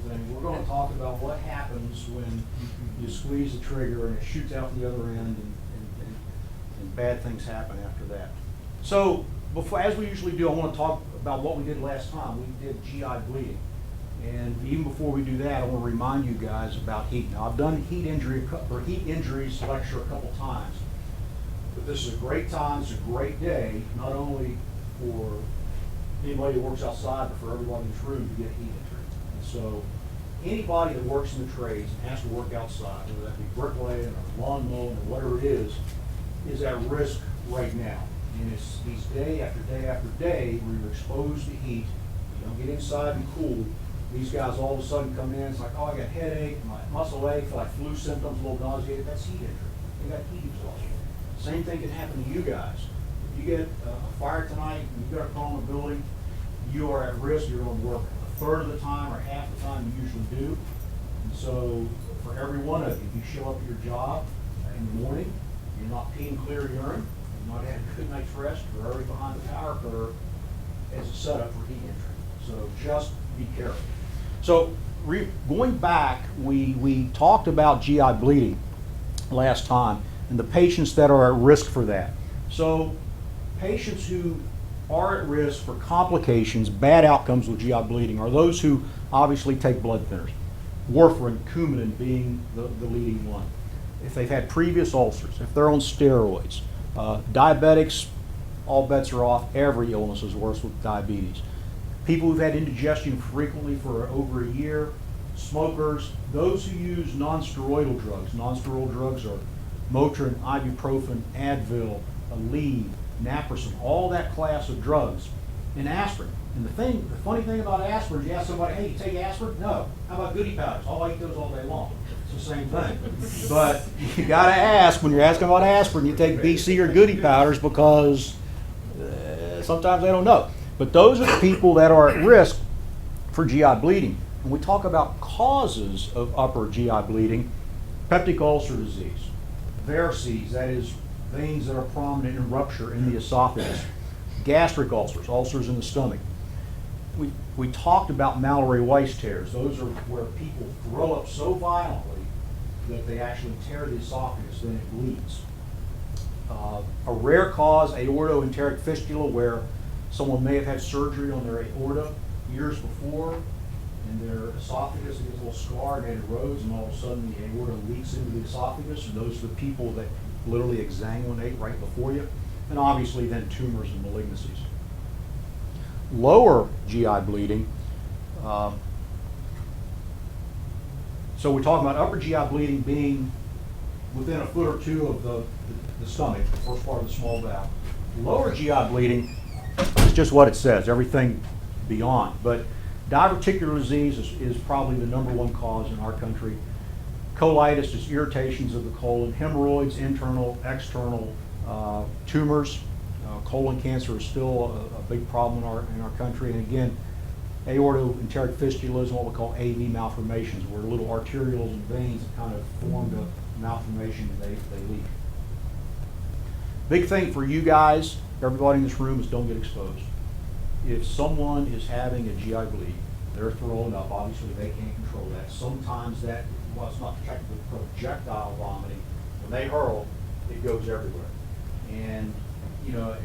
everything. We're going to talk about what happens when you squeeze the trigger and it shoots out the other end, and bad things happen after that. So, before, as we usually do, I want to talk about what we did last time. We did GI bleeding. And even before we do that, I want to remind you guys about heat. Now, I've done heat injuries lecture a couple times, but this is a great time, it's a great day, not only for anybody that works outside, but for everybody in this room to get a heat injury. And so, anybody that works in the trades and has to work outside, whether that be bricklaying or lawn mowing or whatever it is at risk right now. And it's these day after day after day where you're exposed to heat, you don't get inside and cool. These guys all of a sudden come in, it's like, oh, I got headache, my muscle ache, like flu symptoms, a little nauseated. That's heat injury. They got heat exhaustion. Same thing can happen to you guys. If you get a fire tonight and you've got to call in a building, you are at risk. You're going to work a third of the time or half the time you usually do. And so for every one of you, if you show up at your job in the morning, you're not peeing clear urine, you're not having a good night's rest, you're already behind the power curve as a setup for heat injury. So just be careful. So going back, we talked about GI bleeding last time and the patients that are at risk for that. So patients who are at risk for complications, bad outcomes with GI bleeding, are those who obviously take blood thinners. Warfarin, Coumadin being the leading one. If they've had previous ulcers, if they're on steroids, diabetics, all bets are off. Every illness is worse with diabetes. People who've had indigestion frequently for over a year, smokers, those who use non-steroidal drugs. Non-steroidal drugs are Motrin, ibuprofen, Advil, Aleve, naproxen, all that class of drugs, and aspirin. And the funny thing about aspirin is you ask somebody, hey, you take aspirin? No. How about goody powders? I'll eat those all day long. It's the same thing. But you got to ask, when you're asking about aspirin, you take BC or goody powders because sometimes they don't know. But those are the people that are at risk for GI bleeding. When we talk about causes of upper GI bleeding, peptic ulcer disease, varices, that is veins that are prominent in rupture in the esophagus, gastric ulcers, ulcers in the stomach. We talked about Mallory-Weiss tears. Those are where people throw up so violently that they actually tear the esophagus, then it bleeds. A rare cause, aortoenteric fistula, where someone may have had surgery on their aorta years before, and their esophagus gets a little scarred and it erodes, and all of a sudden the aorta leaks into the esophagus, and those are the people that literally exsanguinate right before you. And obviously then tumors and malignancies. Lower GI bleeding. So we're talking about upper GI bleeding being within a foot or two of the stomach, the first part of the small bowel. Lower GI bleeding is just what it says, everything beyond. But diverticular disease is probably the #1 cause in our country. Colitis is irritations of the colon, hemorrhoids, internal, external, tumors. Colon cancer is still a big problem in our country. And again, aortoenteric fistula is what we call AV malformations, where little arterioles and veins have kind of formed a malformation and they leak. Big thing for you guys, everybody in this room, is don't get exposed. If someone is having a GI bleed, they're throwing up, obviously they can't control that. Sometimes that, well, it's not technically projectile vomiting. When they hurl, it goes everywhere. And, you know,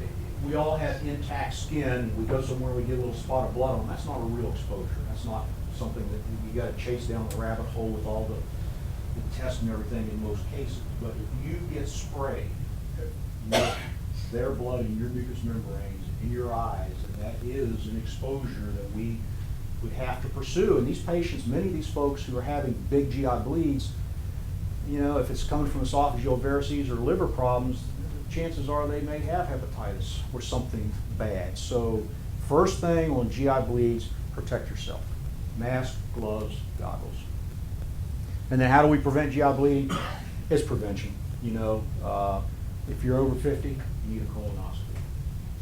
we all have intact skin. We go somewhere, we get a little spot of blood on. That's not a real exposure. That's not something that you got to chase down the rabbit hole with all the tests and everything in most cases. But if you get sprayed with their blood in your mucous membranes, in your eyes, and that is an exposure that we would have to pursue. And these patients, many of these folks who are having big GI bleeds, you know, if it's coming from esophageal varices or liver problems, chances are they may have hepatitis or something bad. So first thing on GI bleeds, protect yourself. Mask, gloves, goggles. And then how do we prevent GI bleeding? It's prevention. You know, if you're over 50, you need a colonoscopy.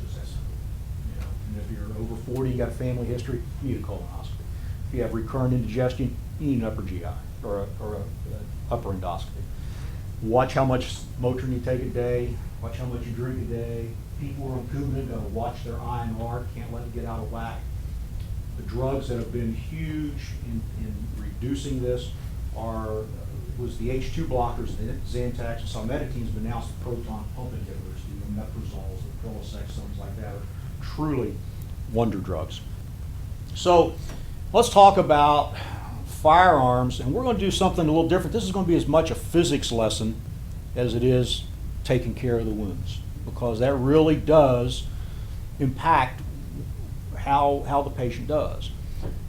Just that simple. You know, and if you're over 40, you got a family history, you need a colonoscopy. If you have recurrent indigestion, you need an upper GI or a upper endoscopy. Watch how much Motrin you take a day. Watch how much you drink a day. People who are on Coumadin, watch their INR, can't let it get out of whack. The drugs that have been huge in producing this was the H2 blockers, the Zantacs, and Salmetatines have announced the proton pump inhibitors, the omeprazoles, the Phillips, things like that are truly wonder drugs. So let's talk about firearms, and we're going to do something a little different. This is going to be as much a physics lesson as it is taking care of the wounds, because that really does impact how the patient does.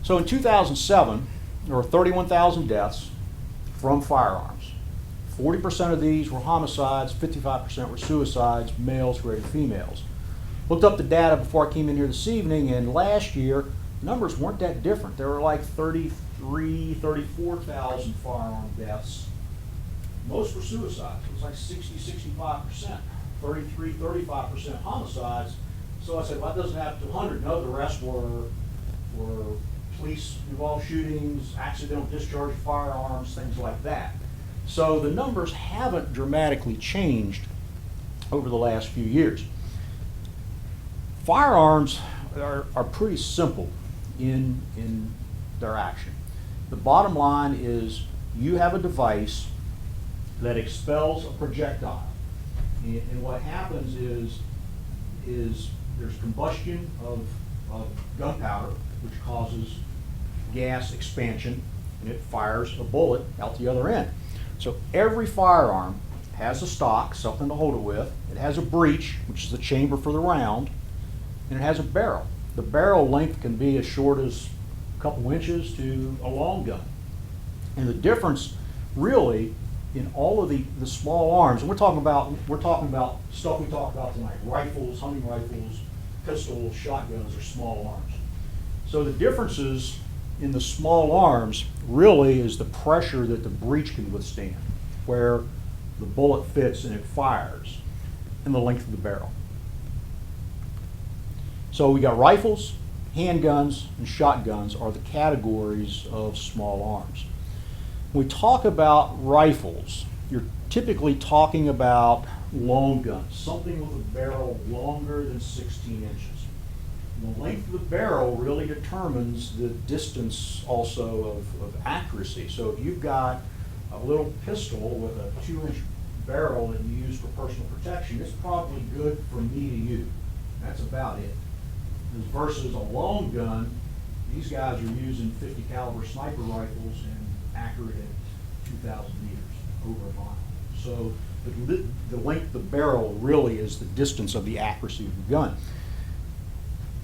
So in 2007, there were 31,000 deaths from firearms. 40% of these were homicides, 55% were suicides, males greater than females. Looked up the data before I came in here this evening, and last year, numbers weren't that different. There were like 34,000 firearm deaths. Most were suicides. It was like 65%, 35% homicides. So I said, well, that doesn't happen to 100. No, the rest were police-involved shootings, accidental discharge of firearms, things like that. So the numbers haven't dramatically changed over the last few years. Firearms are pretty simple in their action. The bottom line is you have a device that expels a projectile. And what happens is there's combustion of gunpowder, which causes gas expansion, and it fires a bullet out the other end. So every firearm has a stock, something to hold it with. It has a breech, which is the chamber for the round, and it has a barrel. The barrel length can be as short as a couple inches to a long gun. And the difference really in all of the small arms, and we're talking about stuff we talked about tonight, rifles, hunting rifles, pistols, shotguns, or small arms. So the differences in the small arms really is the pressure that the breech can withstand, where the bullet fits and it fires, and the length of the barrel. So we got rifles, handguns, and shotguns are the categories of small arms. When we talk about rifles, you're typically talking about long guns, something with a barrel longer than 16 inches. And the length of the barrel really determines the distance also of accuracy. So if you've got a little pistol with a 2-inch barrel that you use for personal protection, it's probably good from me to you. That's about it. Versus a long gun, these guys are using 50 caliber sniper rifles and accurate at 2,000 meters, over a mile. So the length of the barrel really is the distance of the accuracy of the gun.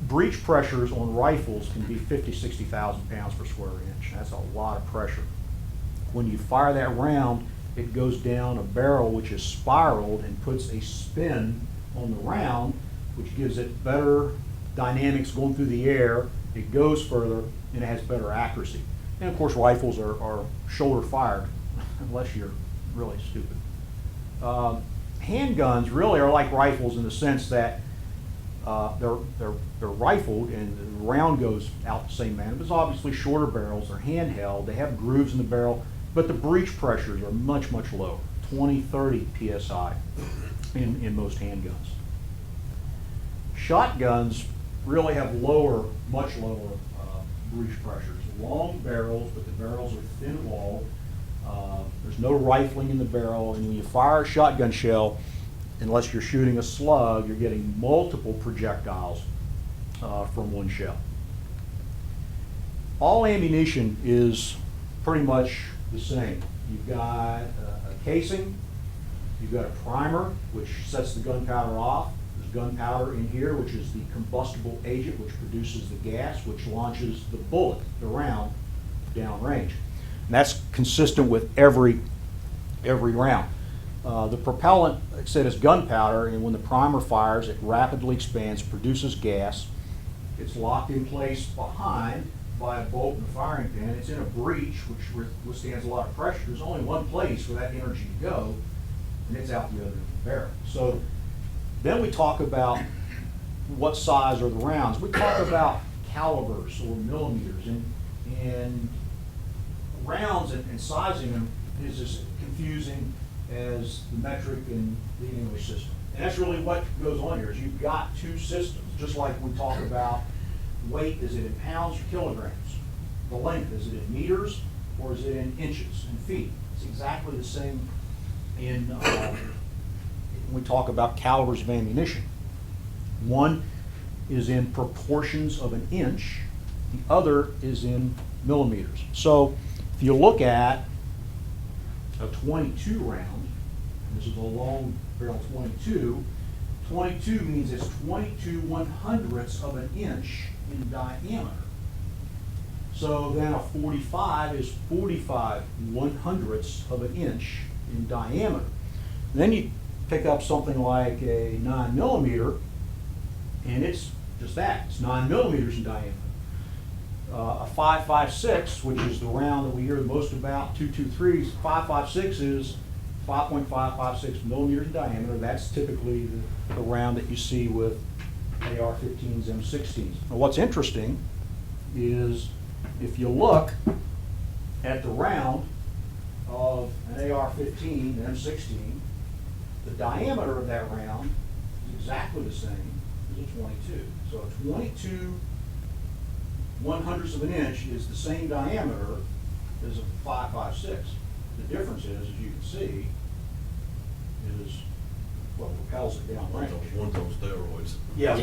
Breech pressures on rifles can be 50, 60,000 pounds per square inch. That's a lot of pressure. When you fire that round, it goes down a barrel which is spiraled and puts a spin on the round, which gives it better dynamics going through the air. It goes further and it has better accuracy. And of course, rifles are shoulder fired, unless you're really stupid. Handguns really are like rifles in the sense that they're rifled and the round goes out the same manner. There's obviously shorter barrels. They're handheld. They have grooves in the barrel, but the breech pressures are much, much lower, 20, 30 psi in most handguns. Shotguns really have much lower breech pressures. Long barrels, but the barrels are thin-walled. There's no rifling in the barrel, and when you fire a shotgun shell, unless you're shooting a slug, you're getting multiple projectiles from one shell. All ammunition is pretty much the same. You've got a casing, you've got a primer, which sets the gunpowder off. There's gunpowder in here, which is the combustible agent, which produces the gas, which launches the bullet, the round, downrange. And that's consistent with every round. The propellant, like I said, is gunpowder, and when the primer fires, it rapidly expands, produces gas. It's locked in place behind by a bolt and a firing pin. It's in a breech, which withstands a lot of pressure. There's only one place for that energy to go, and it's out the other end of the barrel. So then we talk about what size are the rounds. We talk about calibers or millimeters, and rounds and sizing them is as confusing as the metric in the English system. And that's really what goes on here, is you've got two systems, just like we talk about weight, is it in pounds or kilograms? The length, is it in meters or is it in inches and feet? It's exactly the same in when we talk about calibers of ammunition. One is in proportions of an inch, the other is in millimeters. So if you look at a 22 round, and this is a long barrel 22, 22 means it's 22 1/100ths of an inch in diameter. So then a 45 is 45 1/100ths of an inch in diameter. Then you pick up something like a 9mm, and it's just that, it's 9 millimeters in diameter. A 5.56, which is the round that we hear the most about, 223s, 5.56 is 5.556 millimeters in diameter. That's typically the round that you see with AR-15s, M16s. Now what's interesting is if you look at the round of an AR-15, an M16, the diameter of that round is exactly the same as a 22. So a 22 1/100ths of an inch is the same diameter as a 5.56. The difference is, as you can see, is what propels it down range. One's on steroids. Yeah,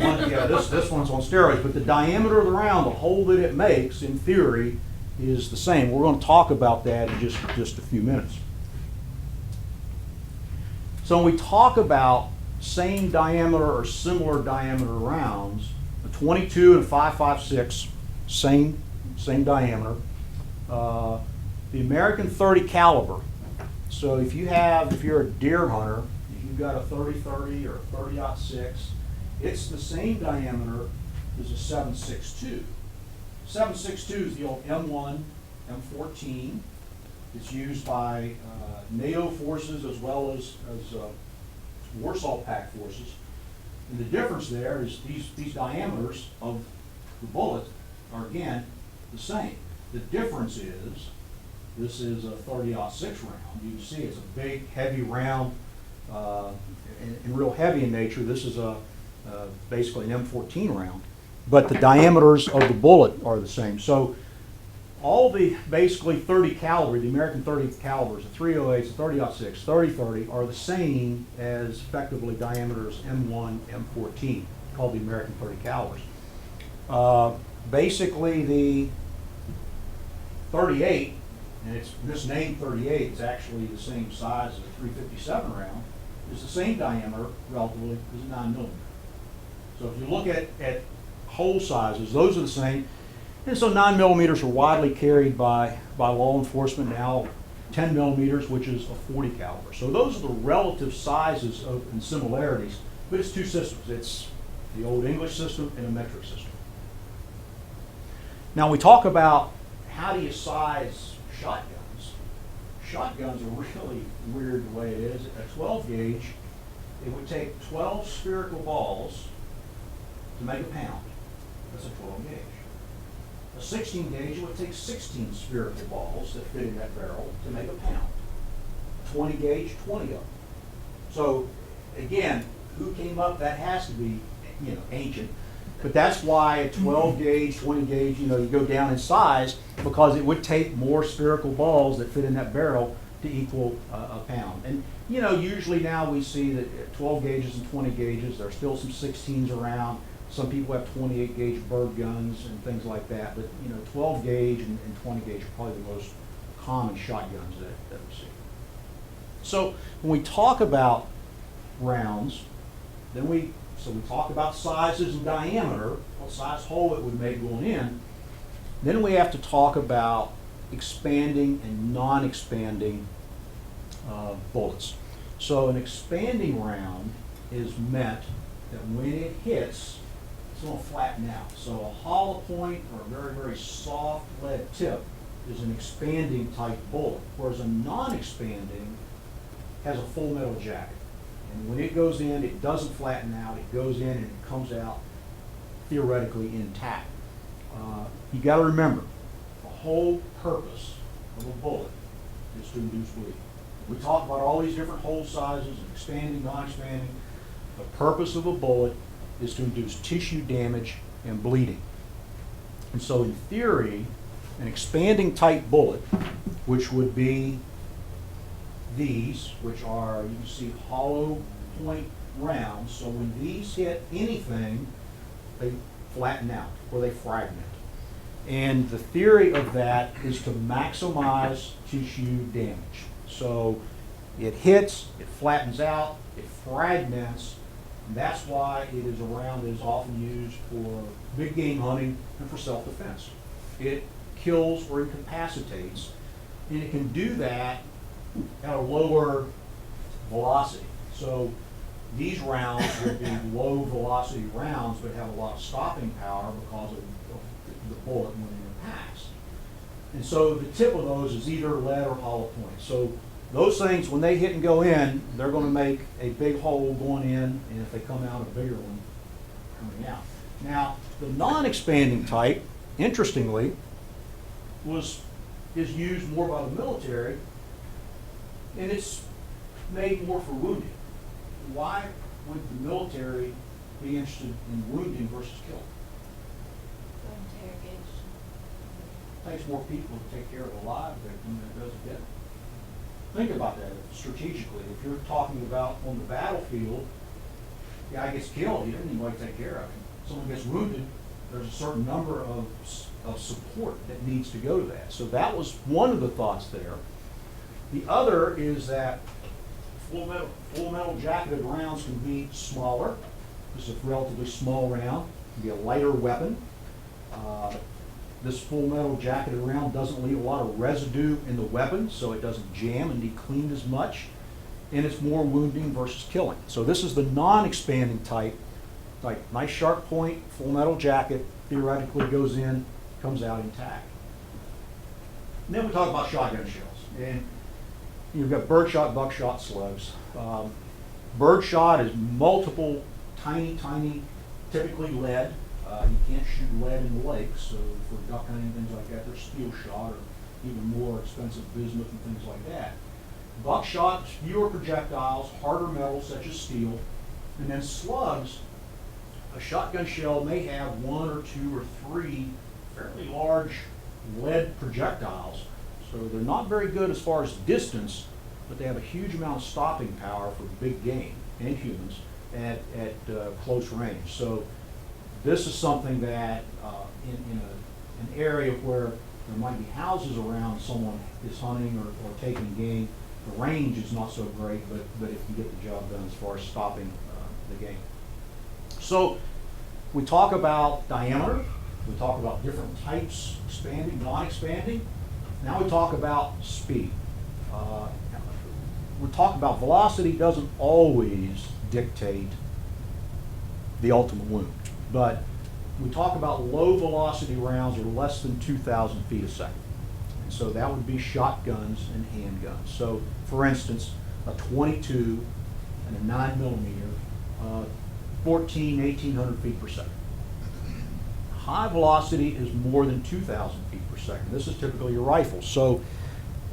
this one's on steroids, but the diameter of the round, the hole that it makes, in theory, is the same. We're going to talk about that in just a few minutes. So when we talk about same diameter or similar diameter rounds, a 22 and a 5.56, same diameter. The American .30 caliber. So if you're a deer hunter, if you've got a 30-30 or a 30-06, it's the same diameter as a 7.62. 7.62 is the old M1, M14. It's used by NATO forces as well as Warsaw Pact forces. And the difference there is these diameters of the bullet are again the same. The difference is this is a 30-06 round. You can see it's a big, heavy round, and real heavy in nature. This is basically an M14 round, but the diameters of the bullet are the same. So all the basically 30 caliber, the American .30 calibers, the 308s, the 30-06, 30-30 are the same as effectively diameters M1, M14, called the American .30 calibers. Basically the 38, and it's misnamed 38, it's actually the same size as a 357 round, is the same diameter relatively as a 9mm. So if you look at hole sizes, those are the same. And so 9mm are widely carried by law enforcement now, 10mm, which is a 40 caliber. So those are the relative sizes and similarities, but it's two systems. It's the old English system and a metric system. Now we talk about how do you size shotguns. Shotguns are really weird the way it is. A 12 gauge, it would take 12 spherical balls to make a pound. That's a 12 gauge. A 16 gauge, it would take 16 spherical balls that fit in that barrel to make a pound. 20 gauge, 20 of them. So again, who came up? That has to be, ancient. But that's why a 12 gauge, 20 gauge, you go down in size because it would take more spherical balls that fit in that barrel to equal a pound. And usually now we see that at 12 gauges and 20 gauges, there's still some 16s around. Some people have 28 gauge bird guns and things like that, but 12 gauge and 20 gauge are probably the most common shotguns that we see. So when we talk about rounds, then we talk about sizes and diameter, what size hole it would make going in. Then we have to talk about expanding and non-expanding bullets. So an expanding round is meant that when it hits, it's going to flatten out. So a hollow point or a very, very soft lead tip is an expanding type bullet, whereas a non-expanding has a full metal jacket. And when it goes in, it doesn't flatten out. It goes in and it comes out theoretically intact. You got to remember, the whole purpose of a bullet is to induce bleeding. We talk about all these different hole sizes and expanding, non-expanding. The purpose of a bullet is to induce tissue damage and bleeding. And so in theory, an expanding type bullet which would be these, which are, you can see, hollow point rounds. So when these hit anything, they flatten out or they fragment. And the theory of that is to maximize tissue damage. So it hits, it flattens out, it fragments, and that's why it is a round that is often used for big game hunting and for self-defense. It kills or incapacitates, and it can do that at a lower velocity. So these rounds would be low velocity rounds but have a lot of stopping power because of the bullet when it impacts. And so the tip of those is either lead or hollow point. So those things, when they hit and go in, they're going to make a big hole going in, and if they come out, a bigger one coming out. Now, the non-expanding type, interestingly, is used more by the military, and it's made more for wounding. Why would the military be interested in wounding versus killing? Interrogation. It takes more people to take care of a live victim than it does a dead one. Think about that strategically. If you're talking about on the battlefield, the guy gets killed, he doesn't need anybody to take care of him. Someone gets wounded, there's a certain number of support that needs to go to that. So that was one of the thoughts there. The other is that full metal jacketed rounds can be smaller. This is a relatively small round. It can be a lighter weapon. This full metal jacketed round doesn't leave a lot of residue in the weapon, so it doesn't jam and need cleaned as much, and it's more wounding versus killing. So this is the non-expanding type, like nice sharp point, full metal jacket, theoretically goes in, comes out intact. And then we talk about shotgun shells, and you've got birdshot, buckshot, slugs. Birdshot is multiple tiny, typically lead. You can't shoot lead in the lake, so for duck hunting and things like that, there's steel shot or even more expensive bismuth and things like that. Buckshot, fewer projectiles, harder metals such as steel, and then slugs. A shotgun shell may have one or two or three fairly large lead projectiles, so they're not very good as far as distance, but they have a huge amount of stopping power for big game and humans at close range. So this is something that in an area where there might be houses around, someone is hunting or taking game, the range is not so great, but it can get the job done as far as stopping the game. So we talk about diameter, we talk about different types, expanding, non-expanding. Now we talk about speed. We talk about velocity doesn't always dictate the ultimate wound. But we talk about low velocity rounds or less than 2,000 feet a second. And so that would be shotguns and handguns. So for instance, a 22 and a 9mm, 1,800 feet per second. High velocity is more than 2,000 feet per second. This is typically a rifle. So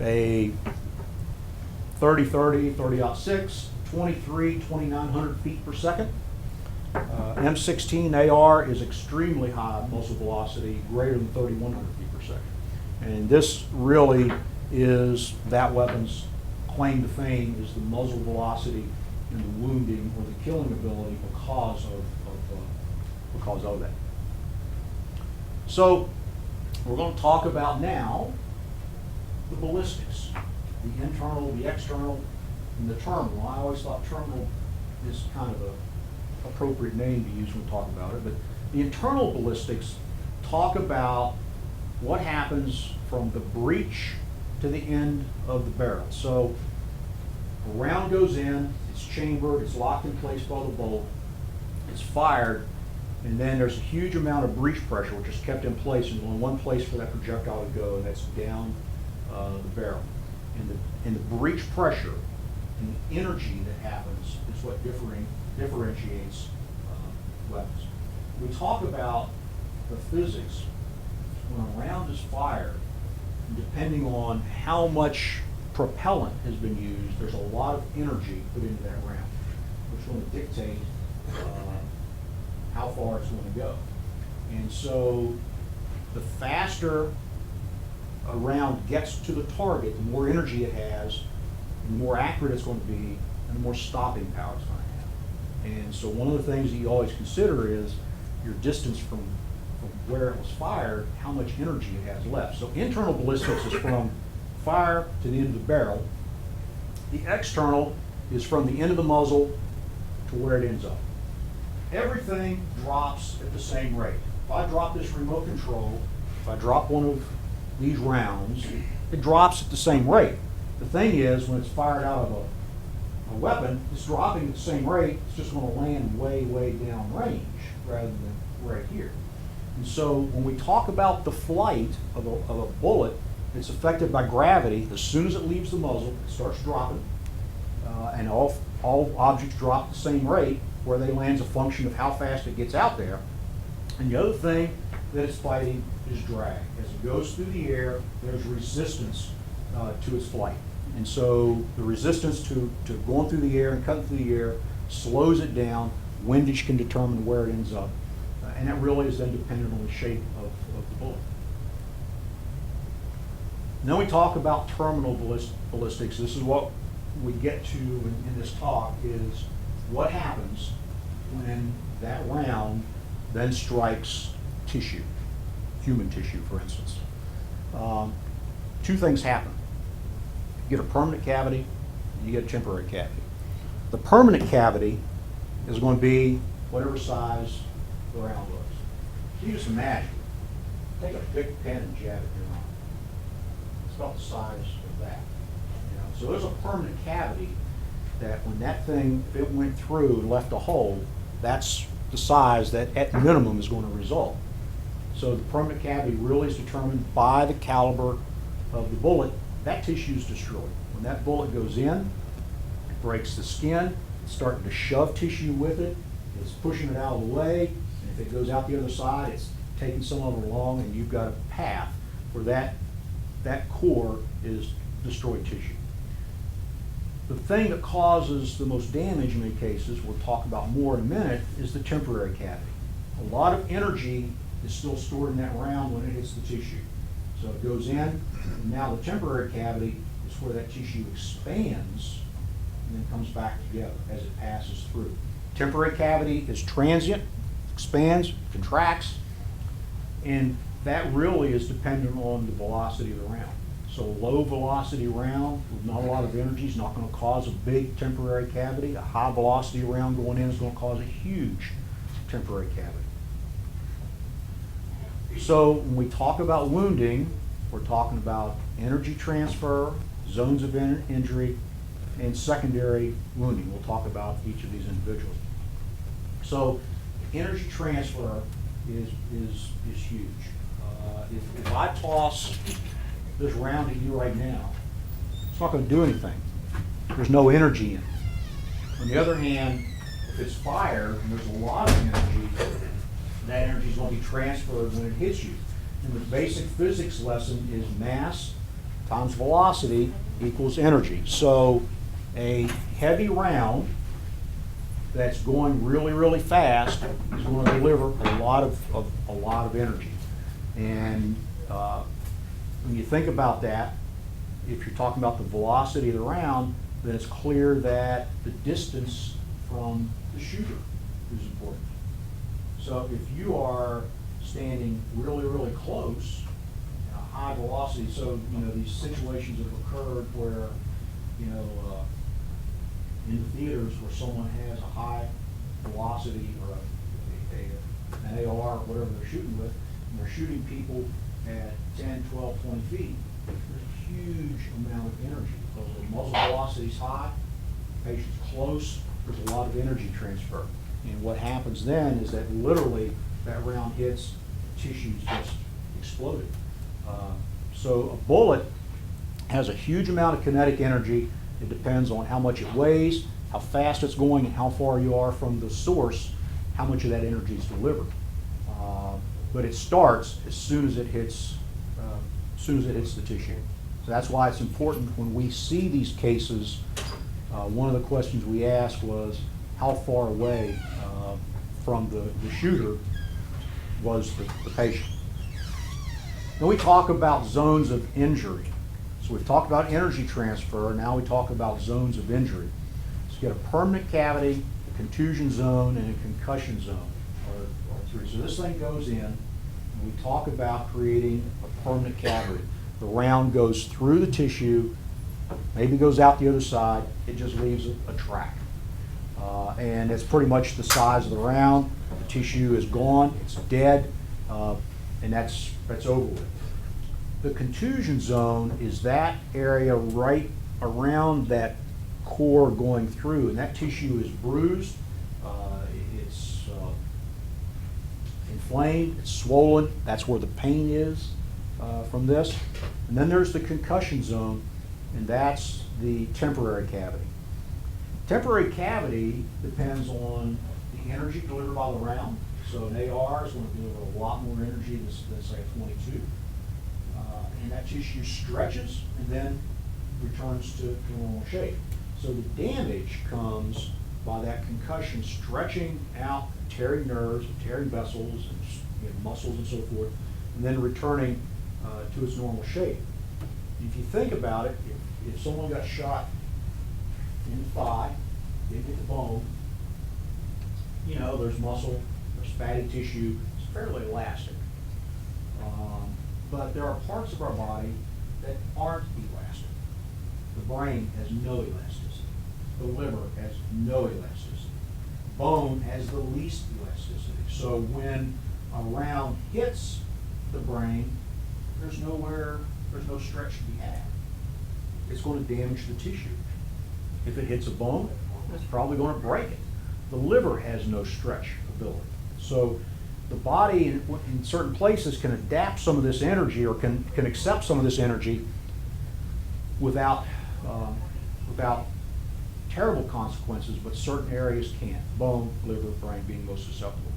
a 30-30, 30-06, 23, 2,900 feet per second. M16 AR is extremely high muzzle velocity, greater than 3,100 feet per second. And this really is that weapon's claim to fame, is the muzzle velocity and the wounding or the killing ability because of that. So we're going to talk about now the ballistics, the internal, the external, and the terminal. I always thought terminal is kind of a appropriate name to use when we talk about it, but the internal ballistics talk about what happens from the breech to the end of the barrel. So a round goes in, it's chambered, it's locked in place by the bolt, it's fired, and then there's a huge amount of breech pressure which is kept in place, and there's only one place for that projectile to go, and that's down the barrel. And the breech pressure and the energy that happens is what differentiates weapons. We talk about the physics when a round is fired, depending on how much propellant has been used, there's a lot of energy put into that round, which is going to dictate how far it's going to go. And so the faster a round gets to the target, the more energy it has, the more accurate it's going to be, and the more stopping power it's going to have. And so one of the things that you always consider is your distance from where it was fired, how much energy it has left. So internal ballistics is from fire to the end of the barrel. The external is from the end of the muzzle to where it ends up. Everything drops at the same rate. If I drop this remote control, if I drop one of these rounds, it drops at the same rate. The thing is, when it's fired out of a weapon, it's dropping at the same rate, it's just going to land way, way down range rather than right here. And so when we talk about the flight of a bullet, it's affected by gravity. As soon as it leaves the muzzle, it starts dropping. And all objects drop at the same rate. Where they land is a function of how fast it gets out there. And the other thing that it's fighting is drag. As it goes through the air, there's resistance to its flight. And so the resistance to going through the air and cutting through the air slows it down. Windage can determine where it ends up. And that really is then dependent on the shape of the bullet. And then we talk about terminal ballistics. This is what we get to in this talk, is what happens when that round then strikes tissue, human tissue, for instance. Two things happen. You get a permanent cavity, and you get a temporary cavity. The permanent cavity is going to be whatever size the round was. So you just imagine, take a big pen and jab at your arm. It's about the size of that. So there's a permanent cavity that when that thing, if it went through and left a hole, that's the size that at minimum is going to result. So the permanent cavity really is determined by the caliber of the bullet. That tissue is destroyed. When that bullet goes in, it breaks the skin, it's starting to shove tissue with it, it's pushing it out of the way, and if it goes out the other side, it's taking some of it along, and you've got a path where that core is destroyed tissue. The thing that causes the most damage in many cases, we'll talk about more in a minute, is the temporary cavity. A lot of energy is still stored in that round when it hits the tissue. So it goes in, and now the temporary cavity is where that tissue expands and then comes back together as it passes through. Temporary cavity is transient, expands, contracts, and that really is dependent on the velocity of the round. So a low velocity round with not a lot of energy is not going to cause a big temporary cavity. A high velocity round going in is going to cause a huge temporary cavity. So when we talk about wounding, we're talking about energy transfer, zones of injury, and secondary wounding. We'll talk about each of these individually. So energy transfer is huge. If I toss this round at you right now, it's not going to do anything. There's no energy in it. On the other hand, if it's fire and there's a lot of energy, that energy is going to be transferred when it hits you. And the basic physics lesson is mass times velocity equals energy. So a heavy round that's going really, really fast is going to deliver a lot of energy. And when you think about that, if you're talking about the velocity of the round, then it's clear that the distance from the shooter is important. So if you are standing really, really close, at a high velocity, so these situations have occurred where, in the theaters where someone has a high velocity or an AR or whatever they're shooting with, and they're shooting people at 10, 12, 20 feet, there's a huge amount of energy because the muzzle velocity is high, the patient's close, there's a lot of energy transfer. And what happens then is that literally that round hits, tissues just exploded. So a bullet has a huge amount of kinetic energy. It depends on how much it weighs, how fast it's going, and how far you are from the source, how much of that energy is delivered. But it starts as soon as it hits the tissue. So that's why it's important when we see these cases. One of the questions we asked was how far away from the shooter was the patient. Then we talk about zones of injury. So we've talked about energy transfer, now we talk about zones of injury. So you get a permanent cavity, a contusion zone, and a concussion zone, or three. So this thing goes in, and we talk about creating a permanent cavity. The round goes through the tissue, maybe goes out the other side, it just leaves a track. And it's pretty much the size of the round. The tissue is gone, it's dead, and that's over with. The contusion zone is that area right around that core going through, and that tissue is bruised, it's inflamed, it's swollen. That's where the pain is from this. And then there's the concussion zone, and that's the temporary cavity. Temporary cavity depends on the energy delivered by the round. So an AR is going to deliver a lot more energy than say a 22. And that tissue stretches and then returns to normal shape. So the damage comes by that concussion stretching out, tearing nerves, tearing vessels, and muscles and so forth, and then returning to its normal shape. If you think about it, if someone got shot in the thigh, didn't hit the bone, you know, there's muscle, there's fatty tissue, it's fairly elastic. But there are parts of our body that aren't elastic. The brain has no elasticity. The liver has no elasticity. Bone has the least elasticity. So when a round hits the brain, there's no stretch to be had. It's going to damage the tissue. If it hits a bone, it's probably going to break it. The liver has no stretch ability. So the body in certain places can adapt some of this energy, or can accept some of this energy without terrible consequences, but certain areas can't. Bone, liver, brain being most susceptible.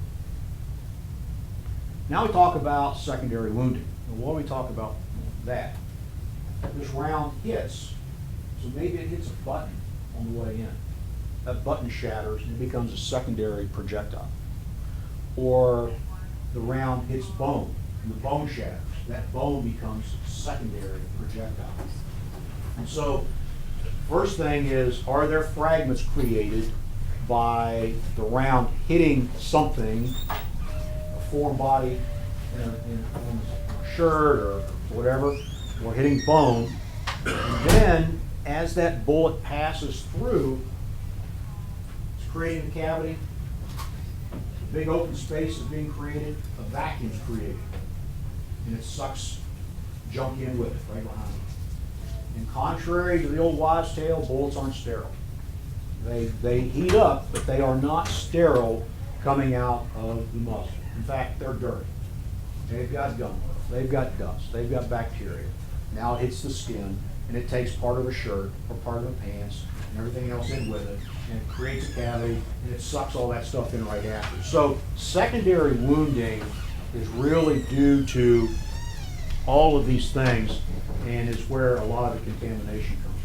Now we talk about secondary wounding. And what do we talk about that? This round hits, so maybe it hits a button on the way in. That button shatters and it becomes a secondary projectile. Or the round hits bone and the bone shatters. That bone becomes secondary projectile. And so, first thing is, are there fragments created by the round hitting something, a foreign body in a shirt or whatever, or hitting bone, and then as that bullet passes through, it's creating a cavity, a big open space is being created, a vacuum is created, and it sucks junk in with it right behind it. And contrary to the old wives' tale, bullets aren't sterile. They heat up, but they are not sterile coming out of the muzzle. In fact, they're dirty. They've got gum, they've got dust, they've got bacteria. Now it hits the skin, and it takes part of a shirt or part of the pants and everything else in with it, and it creates a cavity, and it sucks all that stuff in right after. So secondary wounding is really due to all of these things, and is where a lot of the contamination comes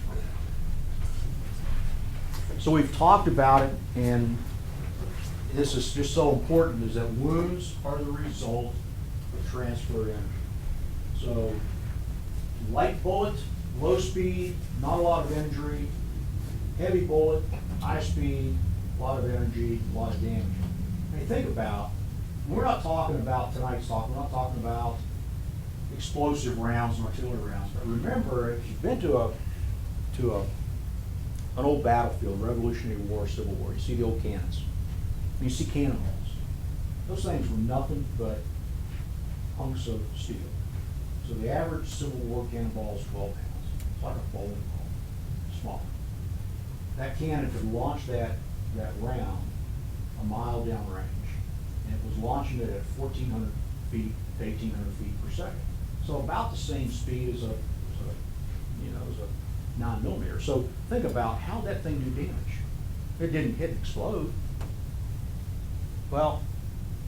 from. So we've talked about it, and this is just so important, is that wounds are the result of transfer energy. So light bullet, low speed, not a lot of injury. Heavy bullet, high speed, a lot of energy, a lot of damage. I mean, think about, we're not talking about tonight's talk, we're not talking about explosive rounds and artillery rounds. But remember, if you've been to an old battlefield, Revolutionary War, Civil War, you see the old cannons. And you see cannonballs. Those things were nothing but hunks of steel. So the average Civil War cannonball is 12 pounds. It's like a bowling ball, small. That cannon could launch that round a mile downrange, and it was launching it at 1,400 feet to 1,800 feet per second. So about the same speed as a 9mm. So think about how that thing do damage. It didn't hit and explode. Well,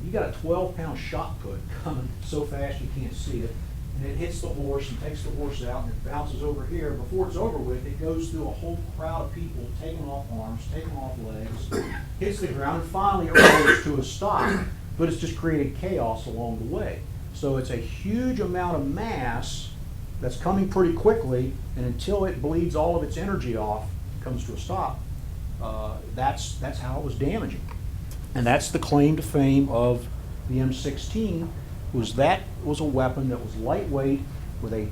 you got a 12-pound shot put coming so fast you can't see it, and it hits the horse and takes the horse out, and it bounces over here. Before it's over with, it goes through a whole crowd of people taking off arms, taking off legs, hits the ground, and finally it rolls to a stop, but it's just created chaos along the way. So it's a huge amount of mass that's coming pretty quickly, and until it bleeds all of its energy off, comes to a stop, that's how it was damaging. And that's the claim to fame of the M16, that was a weapon that was lightweight with a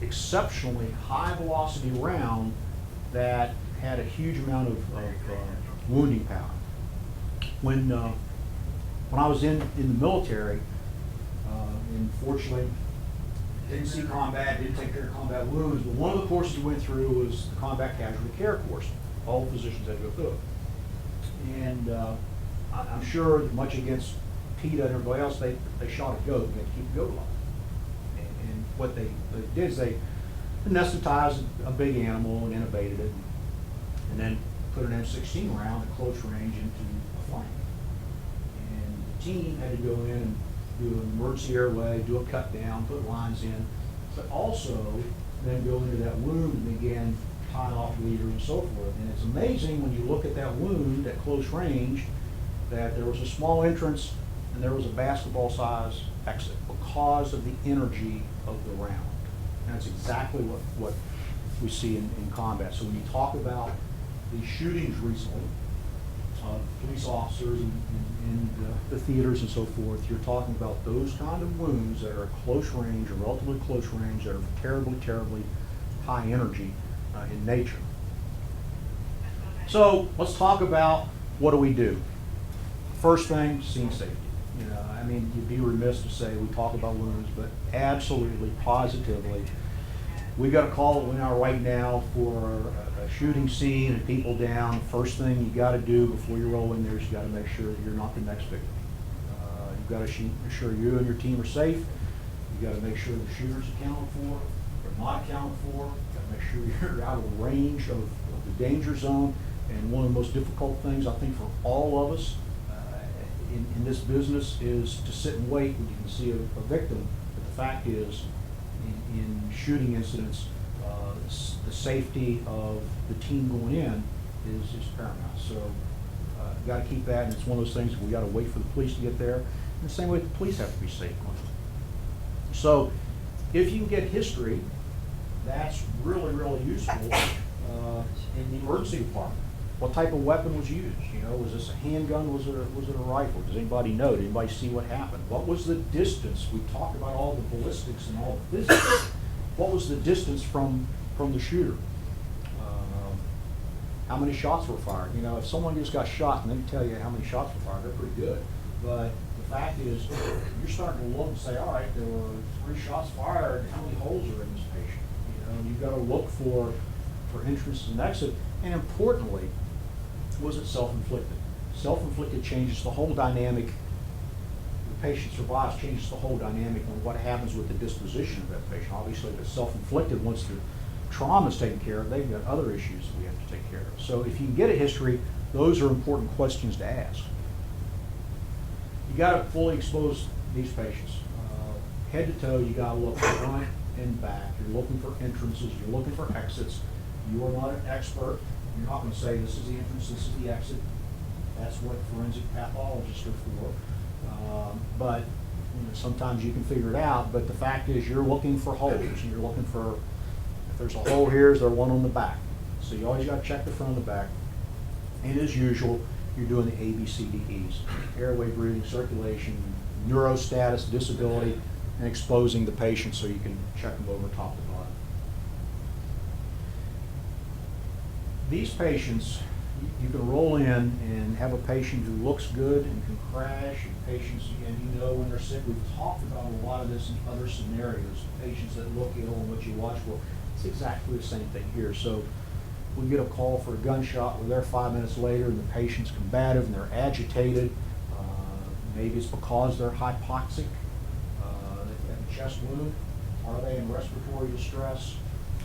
exceptionally high velocity round that had a huge amount of wounding power. When I was in the military, and fortunately didn't see combat, didn't take care of combat wounds, but one of the courses we went through was the combat casualty care course. All physicians had to go through it. And I'm sure, much against PETA and everybody else, they shot a goat and had to keep the goat alive. And what they did is they anesthetized a big animal and intubated it, and then put an M16 round at close range into a flank. And the team had to go in and do an emergency airway, do a cut down, put lines in, but also then go into that wound and begin tying off leaders and so forth. And it's amazing when you look at that wound at close range that there was a small entrance and there was a basketball-size exit because of the energy of the round. And that's exactly what we see in combat. So when you talk about the shootings recently of police officers in the theaters and so forth, you're talking about those kind of wounds that are at close range or relatively close range that are terribly, terribly high energy in nature. So let's talk about what do. First thing, scene safety. I mean, you'd be remiss to say we talk about wounds, but absolutely, positively, we got a call right now for a shooting scene and people down. First thing you got to do before you roll in there is you got to make sure that you're not the next victim. You've got to make sure you and your team are safe. You got to make sure the shooter's accounted for or not accounted for. You got to make sure you're out of the range of the danger zone. And one of the most difficult things I think for all of us in this business is to sit and wait when you can see a victim. But the fact is, in shooting incidents, the safety of the team going in is paramount. So you got to keep that, and it's one of those things we got to wait for the police to get there. And the same way the police have to be safe. So if you can get history, that's really, really useful in the emergency department. What type of weapon was used? Was this a handgun? Was it a rifle? Does anybody know? Did anybody see what happened? What was the distance? We talked about all the ballistics and all the physics. What was the distance from the shooter? How many shots were fired? If someone just got shot and they can tell you how many shots were fired, they're pretty good. But the fact is, you're starting to look and say, all right, there were 3 shots fired. How many holes are in this patient? You've got to look for entrance and exit. And importantly, was it self-inflicted? Self-inflicted changes the whole dynamic. The patient survives, changes the whole dynamic on what happens with the disposition of that patient. Obviously, if it's self-inflicted, once the trauma is taken care of, they've got other issues that we have to take care of. So if you can get a history, those are important questions to ask. You got to fully expose these patients. Head to toe, you got to look front and back. You're looking for entrances, you're looking for exits. You are not an expert. You're not going to say this is the entrance, this is the exit. That's what forensic pathologists are for. But sometimes you can figure it out. But the fact is, you're looking for holes. And you're looking for, if there's a hole here, is there one on the back? So you always got to check the front and the back. And as usual, you're doing the ABCDEs: airway, breathing, circulation, neurostatus, disability, and exposing the patient so you can check them over top to bottom. These patients, you can roll in and have a patient who looks good and can crash, and patients, and when they're sick. We've talked about a lot of this in other scenarios. Patients that look ill and what you watch for. It's exactly the same thing here. So we get a call for a gunshot. We're there 5 minutes later, and the patient's combative and they're agitated. Maybe it's because they're hypoxic. They have a chest wound. Are they in respiratory distress?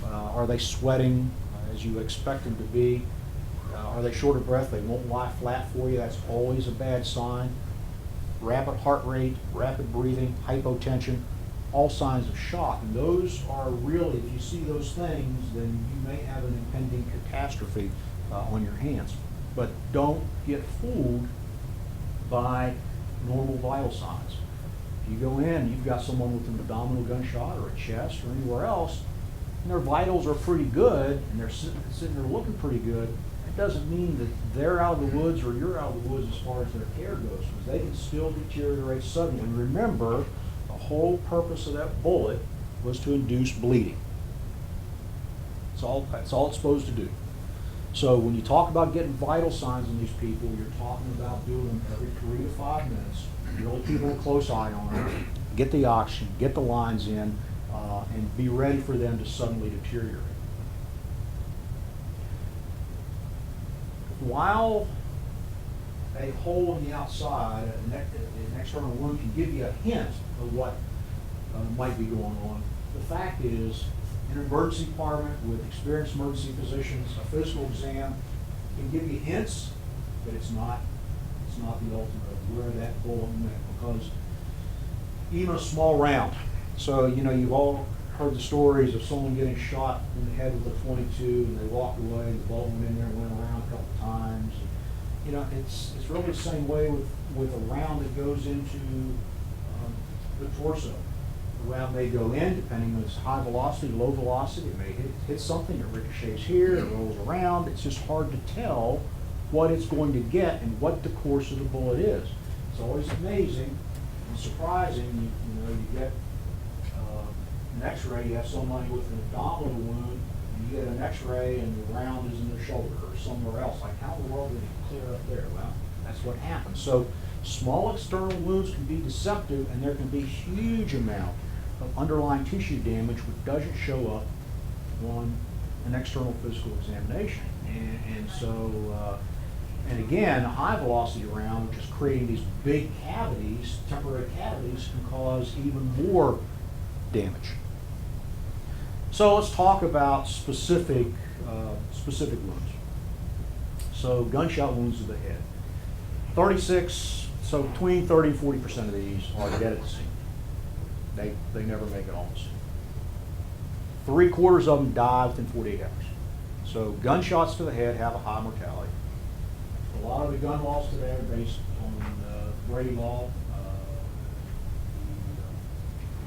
Are they sweating as you would expect them to be? Are they short of breath? They won't lie flat for you. That's always a bad sign. Rapid heart rate, rapid breathing, hypotension, all signs of shock. And those are really, if you see those things, then you may have an impending catastrophe on your hands. But don't get fooled by normal vital signs. If you go in, you've got someone with an abdominal gunshot or a chest or anywhere else, and their vitals are pretty good, and they're sitting there looking pretty good, it doesn't mean that they're out of the woods or you're out of the woods as far as their care goes, because they can still deteriorate suddenly. Remember, the whole purpose of that bullet was to induce bleeding. That's all it's supposed to do. So when you talk about getting vital signs in these people, you're talking about doing them every 3 to 5 minutes, really keeping a close eye on them, get the oxygen, get the lines in, and be ready for them to suddenly deteriorate. While a hole in the outside, an external wound, can give you a hint of what might be going on, the fact is, an emergency department with experienced emergency physicians, a physical exam can give you hints, but it's not the ultimate of where that bullet went, because even a small round. So, you've all heard the stories of someone getting shot in the head with a .22 and they walked away and the bullet went in there and went around a couple times. It's really the same way with a round that goes into the torso. The round may go in, depending on its high velocity, low velocity. It may hit something, it ricochets here, it rolls around. It's just hard to tell what it's going to get and what the course of the bullet is. It's always amazing and surprising. You get an x-ray, you have somebody with an abdominal wound, and you get an x-ray and the round is in their shoulder or somewhere else. Like, how in the world did it clear up there? Well, that's what happens. So small external wounds can be deceptive, and there can be huge amount of underlying tissue damage which doesn't show up on an external physical examination. And again, a high velocity round, which is creating these big cavities, temporary cavities, can cause even more damage. So let's talk about specific wounds. So gunshot wounds to the head. 36, so between 30 and 40% of these are dead at the scene. They never make it on the scene. 3/4 of them die within 48 hours. So gunshots to the head have a high mortality. A lot of the gun laws today are based on Brady law.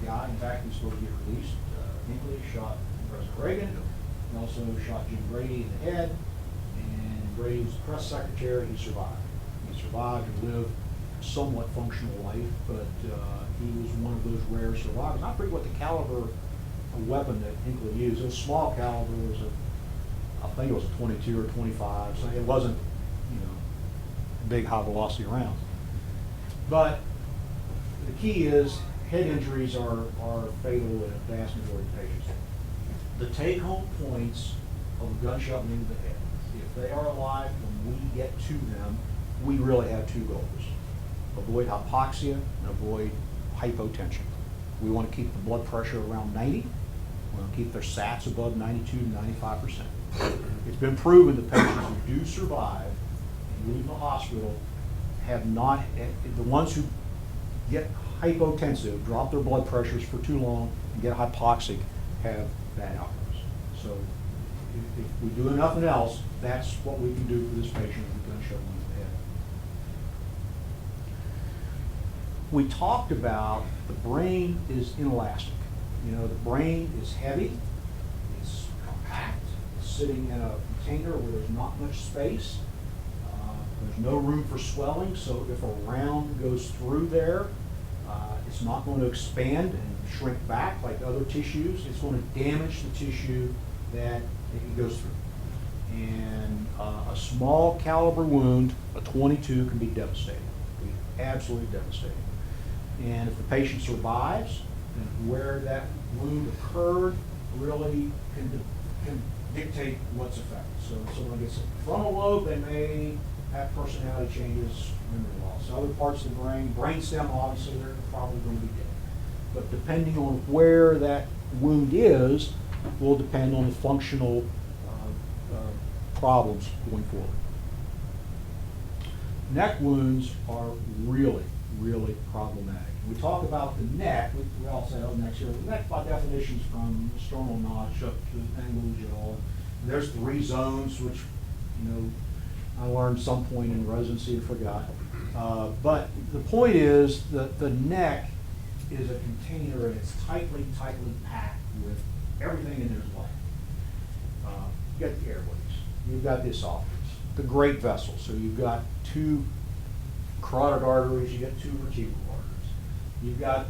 The guy, in fact, who's supposed to get released, Hinckley, shot President Reagan. He also shot Jim Brady in the head. And Brady was the press secretary. He survived. He survived and lived a somewhat functional life, but he was one of those rare survivors. I forget what the caliber of weapon that Hinckley used. It was small caliber. It was I think it was a 22 or 25. So it wasn't, big high velocity rounds. But the key is head injuries are fatal in a vast majority of patients. The take-home points of a gunshot wound to the head, if they are alive when we get to them, we really have 2 goals. Avoid hypoxia and avoid hypotension. We want to keep the blood pressure around 90. We want to keep their SATs above 92 to 95%. It's been proven that patients who do survive and leave the hospital have not, the ones who get hypotensive, drop their blood pressures for too long, and get hypoxic, have bad outcomes. So if we do nothing else, that's what we can do for this patient with a gunshot wound to the head. We talked about the brain is inelastic. The brain is heavy, it's compact, it's sitting in a container where there's not much space. There's no room for swelling, so if a round goes through there, it's not going to expand and shrink back like other tissues. It's going to damage the tissue that it goes through. And a small caliber wound, a .22, can be devastating. Can be absolutely devastating. And if the patient survives, then where that wound occurred really can dictate what's affected. So if someone gets a frontal lobe, they may have personality changes, memory loss. Other parts of the brain stem, obviously, they're probably going to be dead. But depending on where that wound is, will depend on the functional problems going forward. Neck wounds are really, really problematic. We talk about the neck, we all say, oh, neck's here. The neck, by definition, is from the sternal notch up to the angle jaw. And there's 3 zones, which, I learned some point in residency and forgot. But the point is that the neck is a container and it's tightly packed with everything in there's life. You got the airways, you've got the esophagus, the great vessels. So you've got two carotid arteries, you've got two vertebral arteries, you've got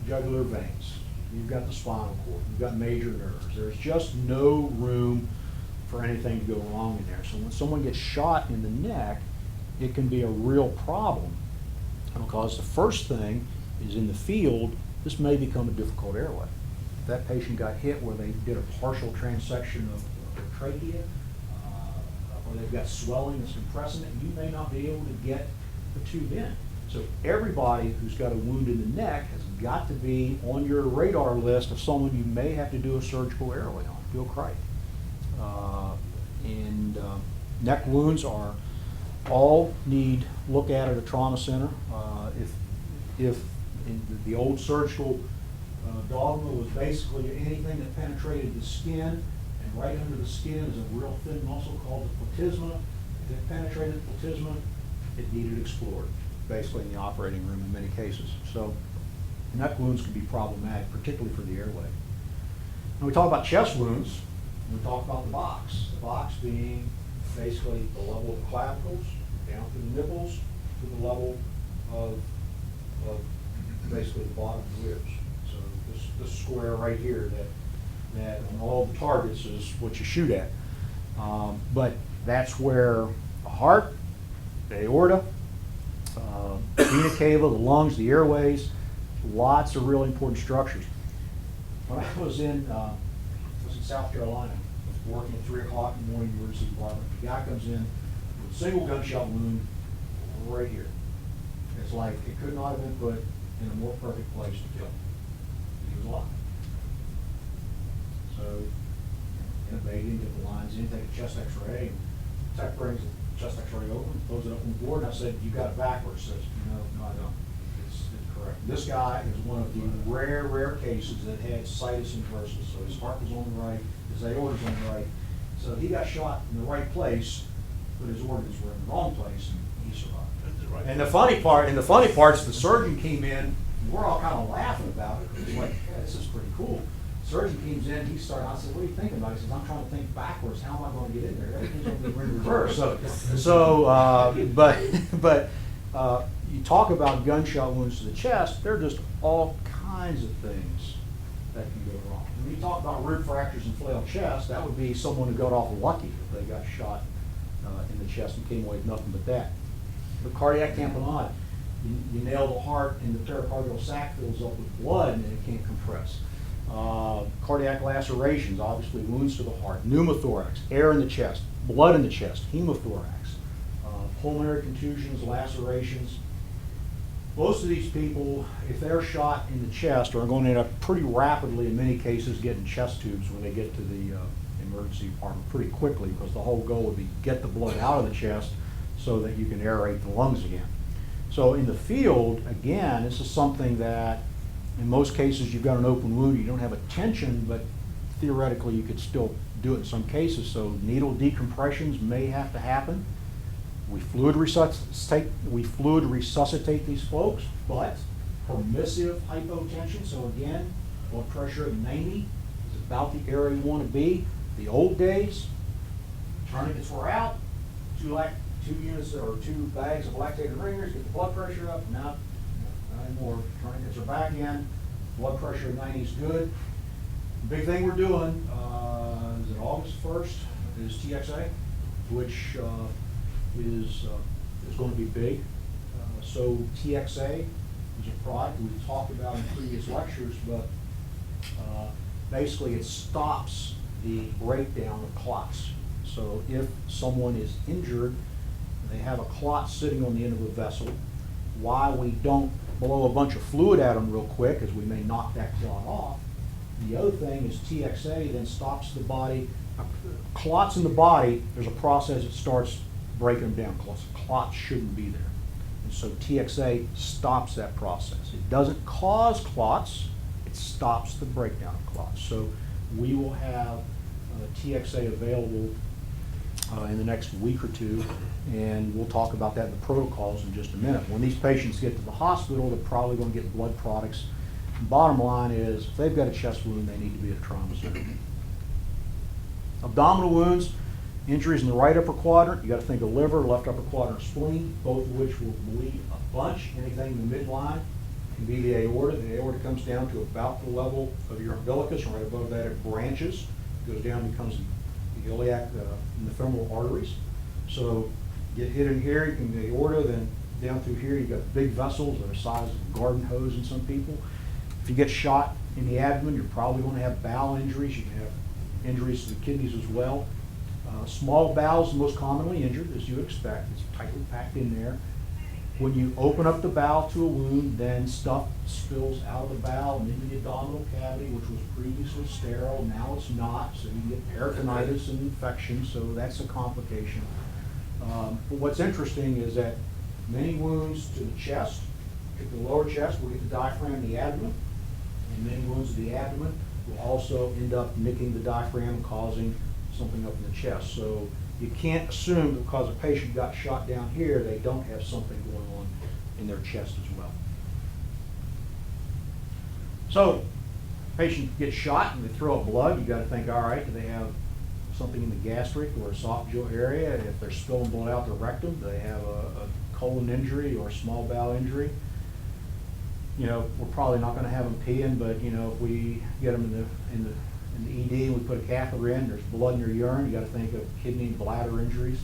jugular veins, you've got the spinal cord, you've got major nerves. There's just no room for anything to go wrong in there. So when someone gets shot in the neck, it can be a real problem, because the first thing is in the field, this may become a difficult airway. If that patient got hit where they did a partial transection of their trachea, or they've got swelling that's compressing it, you may not be able to get the tube in. So everybody who's got a wound in the neck has got to be on your radar list of someone you may have to do a surgical airway on, Bill Cripe. Neck wounds are all need look at a trauma center. If in the old surgical dogma was basically anything that penetrated the skin, and right under the skin is a real thin muscle called the platysma. If it penetrated the platysma, it needed explored, basically in the operating room in many cases. So neck wounds can be problematic, particularly for the airway. When we talk about chest wounds, we talk about the box being basically the level of the clavicles, down to the nipples, to the level of basically the bottom of the ribs. So this square right here that on all the targets is what you shoot at. But that's where the heart, the aorta, vena cava, the lungs, the airways, lots of really important structures. When I was in South Carolina, I was working at 3 o'clock in the morning, emergency department. The guy comes in with a single gunshot wound right here. It's like it could not have been put in a more perfect place to kill. He was alive. So, intubating, get the lines in, take a chest x-ray, and tech brings the chest x-ray open, throws it up on the board, and I said, you got it backwards. He says, no, I don't. It's correct. This guy is one of the rare cases that had situs inversus. So his heart was on the right, his aorta was on the right. So he got shot in the right place, but his organs were in the wrong place, and he survived. Right. And the funny part is the surgeon came in, and we're all kind of laughing about it. It's like, yeah, this is pretty cool. Surgeon comes in, he started, I said, what are you thinking about? He says, I'm trying to think backwards. How am I going to get in there? Everything's going to be in reverse. But you talk about gunshot wounds to the chest, there are just all kinds of things that can go wrong. When you talk about rib fractures and flailed chest, that would be someone who got off lucky if they got shot in the chest and came away with nothing but that. The cardiac tamponade, you nail the heart and the pericardial sac fills up with blood and it can't compress. Cardiac lacerations, obviously wounds to the heart, pneumothorax, air in the chest, blood in the chest, hemothorax, pulmonary contusions, lacerations. Most of these people, if they're shot in the chest, are going to end up pretty rapidly, in many cases, getting chest tubes when they get to the emergency department pretty quickly, because the whole goal would be get the blood out of the chest so that you can aerate the lungs again. So in the field, again, this is something that in most cases you've got an open wound, you don't have a tension, but theoretically you could still do it in some cases. So needle decompressions may have to happen. We fluid resuscitate these folks, but permissive hypotension. So again, blood pressure at 90 is about the area you want to be. The old days, tourniquets were out, two units or 2 bags of lactated ringers, get the blood pressure up. Now, not anymore. Tourniquets are back in. Blood pressure at 90 is good. The big thing we're doing is that August 1st is TXA, which is going to be big. So TXA is a product we've talked about in previous lectures, but basically it stops the breakdown of clots. So if someone is injured, they have a clot sitting on the end of a vessel. Why we don't blow a bunch of fluid at them real quick, as we may knock that clot off. The other thing is TXA then stops the body. Clots in the body, there's a process that starts breaking them down. Clots shouldn't be there. And so TXA stops that process. It doesn't cause clots, it stops the breakdown of clots. So we will have TXA available in the next week or two, and we'll talk about that in the protocols in just a minute. When these patients get to the hospital, they're probably going to get blood products. Bottom line is, if they've got a chest wound, they need to be at a trauma center. Abdominal wounds, injuries in the right upper quadrant, you got to think of liver, left upper quadrant spleen, both of which will bleed a bunch. Anything in the midline can be the aorta. The aorta comes down to about the level of your umbilicus, and right above that it branches, goes down and becomes the iliac and the femoral arteries. So get hit in here, you can the aorta, then down through here you've got big vessels that are the size of a garden hose in some people. If you get shot in the abdomen, you're probably going to have bowel injuries. You can have injuries to the kidneys as well. Small bowels most commonly injured, as you expect. It's tightly packed in there. When you open up the bowel to a wound, then stuff spills out of the bowel and into the abdominal cavity, which was previously sterile. Now it's not, so you get peritonitis and infection, so that's a complication. But what's interesting is that many wounds to the chest, to the lower chest, will get the diaphragm and the abdomen, and many wounds to the abdomen will also end up nicking the diaphragm and causing something up in the chest. So you can't assume that because a patient got shot down here, they don't have something going on in their chest as well. So, patient gets shot and they throw up blood. You got to think, all right, do they have something in the gastric or esophageal area? If they're spilling blood out the rectum, do they have a colon injury or a small bowel injury? You know, we're probably not going to have them peeing, but you know, if we get them in the ED and we put a catheter in, there's blood in your urine, you got to think of kidney and bladder injuries.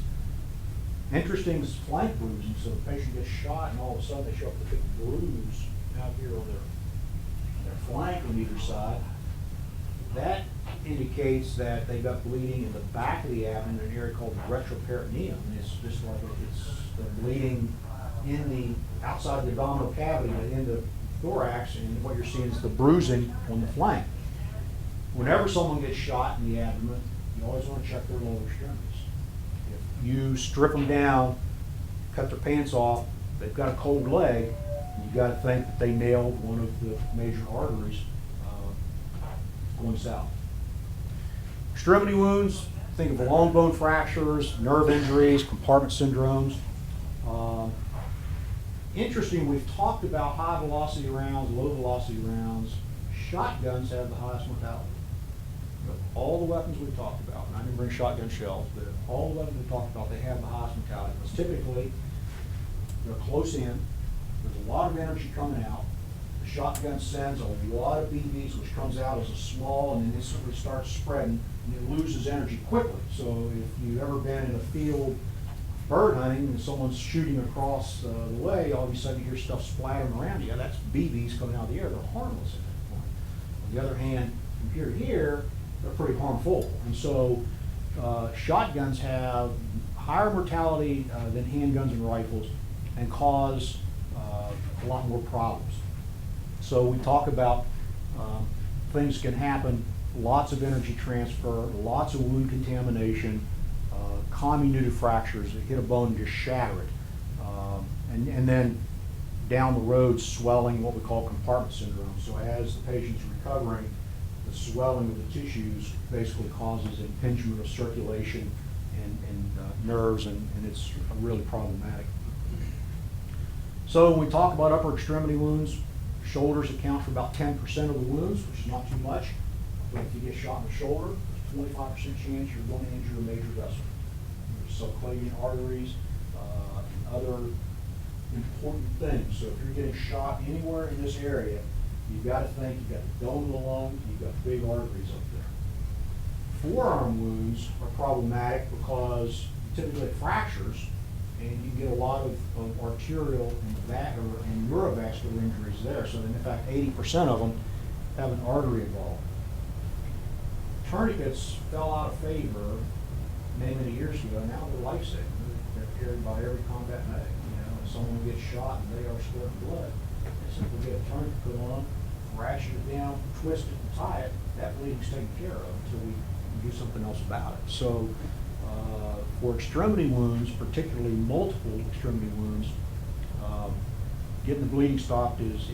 Interesting is flank bruising. So the patient gets shot and all of a sudden they show up with a big bruise out here on their flank on either side. That indicates that they've got bleeding in the back of the abdomen in an area called the retroperitoneum. And it's just like the bleeding in the outside of the abdominal cavity but in the thorax, and what you're seeing is the bruising on the flank. Whenever someone gets shot in the abdomen, you always want to check their lower extremities. If you strip them down, cut their pants off, they've got a cold leg, you've got to think that they nailed one of the major arteries going south. Extremity wounds, think of long bone fractures, nerve injuries, compartment syndromes. Interesting, we've talked about high velocity rounds, low velocity rounds. Shotguns have the highest mortality. But all the weapons we've talked about, and I didn't bring shotgun shells, but all the weapons we've talked about, they have the highest mortality. Because typically, they're close in, there's a lot of energy coming out. The shotgun sends a lot of BBs, which comes out as a small, and then it simply starts spreading, and it loses energy quickly. So if you've ever been in a field bird hunting and someone's shooting across the way, all of a sudden you hear stuff splattering around you. That's BBs coming out of the air. They're harmless at that point. On the other hand, from here to here, they're pretty harmful. And so shotguns have higher mortality than handguns and rifles and cause a lot more problems. So we talk about things can happen, lots of energy transfer, lots of wound contamination, comminuted fractures that hit a bone and just shatter it. And then down the road, swelling, what we call compartment syndrome. So as the patient's recovering, the swelling of the tissues basically causes impingement of circulation and nerves, and it's really problematic. So when we talk about upper extremity wounds, shoulders account for about 10% of the wounds, which is not too much. But if you get shot in the shoulder, there's a 25% chance you're going to injure a major vessel. There's subclavian arteries, and other important things. So if you're getting shot anywhere in this area, you've got to think you've got the dome of the lung, you've got big arteries up there. Forearm wounds are problematic because you typically have fractures, and you get a lot of arterial and neurovascular injuries there. So in fact, 80% of them have an artery involved. Tourniquets fell out of favor many, many years ago. Now they're life-saving. They're carried by every combat medic. You know, if someone gets shot and they are squirting blood, they simply get a tourniquet put on, ratchet it down, twist it, and tie it. That bleeding's taken care of until we do something else about it. So for extremity wounds, particularly multiple extremity wounds, getting the bleeding stopped is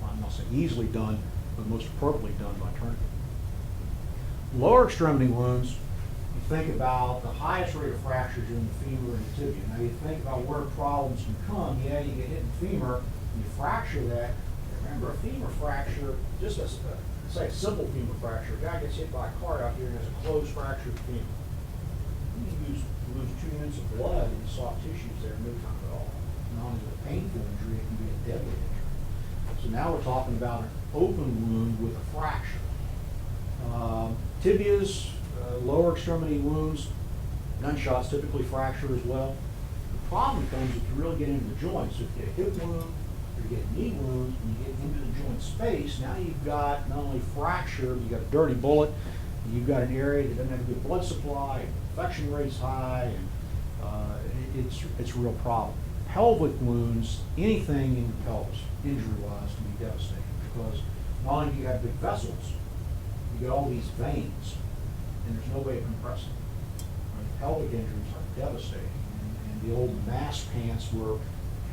I'm not saying easily done, but most appropriately done by tourniquet. Lower extremity wounds, think about the highest rate of fractures in the femur and the tibia. Now you think about where problems can come. Yeah, you get hit in the femur, you fracture that. Remember, a femur fracture, just say a simple femur fracture, a guy gets hit by a car out here and has a closed fractured femur. You lose 2 units of blood in the soft tissues there in no time at all. Not only is it a painful injury, it can be a deadly injury. So now we're talking about an open wound with a fracture. Tibias, lower extremity wounds, gunshots typically fracture as well. The problem comes if you really get into the joints. So if you get a hip wound, or you get knee wounds, when you get into the joint space, now you've got not only fracture, you've got a dirty bullet, you've got an area that doesn't have a good blood supply, infection rate's high, and it's a real problem. Pelvic wounds, anything in the pelvis, injury-wise, can be devastating because not only do you have big vessels, you got all these veins, and there's no way of compressing. Pelvic injuries are devastating, and the old mass pants were